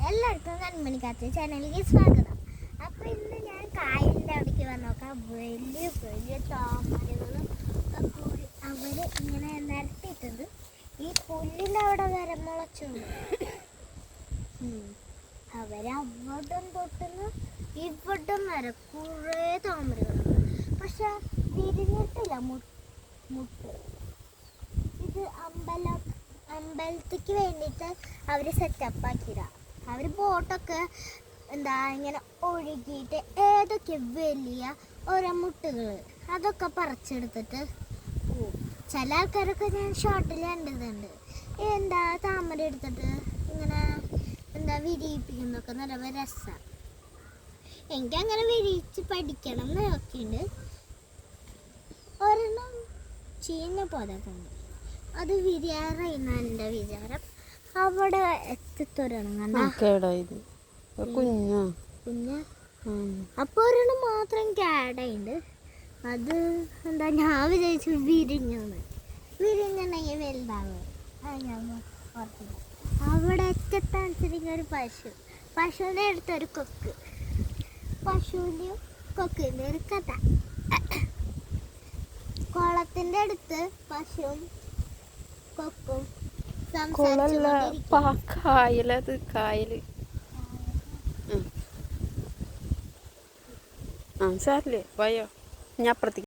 എല്ലാവർക്കും കൺമണിക്കാത്ത ചാനലിലേക്ക് സ്വാഗതം. അപ്പോൾ ഇന്ന് ഞാൻ കായലിൻ്റെ അവിടേക്ക് വന്ന് നോക്കാം. വലിയ വലിയ താമരകളും അവർ ഇങ്ങനെ നിരത്തിയിട്ടുണ്ട്. ഈ പുല്ലിൻ്റെ അവിടെ വരെ മുളച്ചുണ്ട്. അവരവിടം തൊട്ടുന്ന ഇവിടം വരെ കുറേ താമരകളുണ്ട്. പക്ഷെ വിരിഞ്ഞിട്ടില്ല മുട്ട്. ഇത് അമ്പലത്തേക്ക് വേണ്ടിയിട്ട് അവർ സെറ്റപ്പാക്കിയതാണ്. അവർ ബോട്ടൊക്കെ ഇങ്ങനെ ഒഴുകിയിട്ട് ഏതൊക്കെ വലിയ ഓരോ മുട്ടുകൾ അതൊക്കെ പറിച്ചെടുത്തിട്ട് ചില ആൾക്കാരൊക്കെ ഞാൻ ഷോർട്ടിൽ കണ്ടതുണ്ട്. താമര എടുത്തിട്ട് ഇങ്ങനെ വിരിയിപ്പിക്കുന്നതൊക്കെ നല്ല രസമാണ്. എനിക്കങ്ങനെ വിരിയിച്ച് പഠിക്കണം എന്നൊക്കെയുണ്ട്. ഒരെണ്ണം ചീഞ്ഞ പോതൊക്കെയുണ്ട്. അത് വിരിയാറായിരുന്നു എൻ്റെ വിചാരം. അവിടെ എത്തിത്തൊരെണ്ണം അപ്പൊ ഒരെണ്ണം മാത്രം കേടായിണ്ട്. അത് ഞാൻ വിചാരിച്ചു വിരിഞ്ഞിട്ടുണ്ടെങ്കിൽ വലുതാവും. ഞാൻ ഓർത്തില്ല. അവിടെ എത്തനുസരിച്ച് ഒരു പശുവിൻ്റെ അടുത്തൊരു കൊക്ക്. പശുവിൻ്റെയും കൊക്കിൻ്റെ ഒരു കഥ. കുളത്തിൻ്റെ അടുത്ത് പശുവും കൊക്കും കായലത് കായല് സാറില്ലേ പോയോ ഞാൻ അപ്പുറത്തേക്ക്